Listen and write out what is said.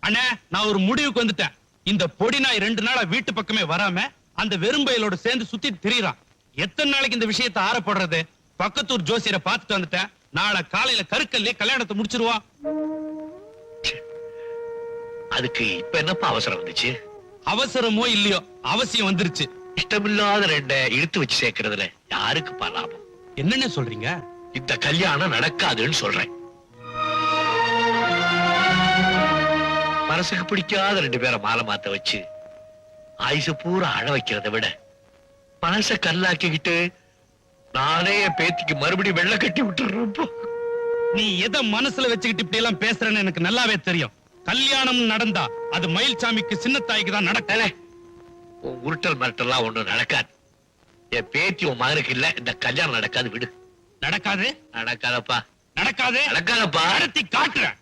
அண்ணே, நான் ஒரு முடிவுக்கு வந்துட்டேன். இந்த பொடி நாய் 2 நாளா வீட்டு பக்கமே வராம அந்த வெறும்பையிலோட சேர்ந்து சுத்தி திரியறான். எத்தனை நாளைக்கு இந்த விஷயத்தை ஆறப்படுறது? பக்கத்தூர் ஜோசியரை பார்த்துட்டு வந்துட்டேன். நாளை காலையில கருக்கல்லே கல்யாணத்தை முடிச்சிருவான். அதுக்கு இப்ப என்னப்பா அவசரம் வந்துச்சு? அவசரமோ இல்லையோ, அவசியம் வந்துருச்சு. இஷ்டமில்லாத 2 இழுத்து வச்சு சேர்க்கறதுல யாருக்குப்பா லாபம்? என்னன்னு சொல்றீங்க? இந்த கல்யாணம் நடக்காதுன்னு சொல்றேன். மனசுக்கு பிடிக்காத 2 பேரை மாலை மாத்த வச்சு ஆயுசு பூரா அழ வைக்கிறத விட மனச கல்லாக்கிக்கிட்டு நானே என் பேத்திக்கு மறுபடியும் வெள்ளை கட்டி விட்டுறப்போ. நீ எதை மனசுல வச்சுக்கிட்டு இப்படி எல்லாம் பேசுறேன்னு எனக்கு நல்லாவே தெரியும். கல்யாணம் நடந்தா அது மயில்சாமிக்கு சின்னத்தாய்க்கு தான் நடக்கல. உன் உருட்டல் மிரட்டல்லாம் ஒண்ணும் நடக்காது. என் பேத்தி உன் மகனுக்கு இல்ல. இந்த கல்யாணம் நடக்காது, விடு. நடக்காது. நடக்காதப்பா, நடக்காது. நடக்காதப்பா. நடத்தி காட்டுறேன்.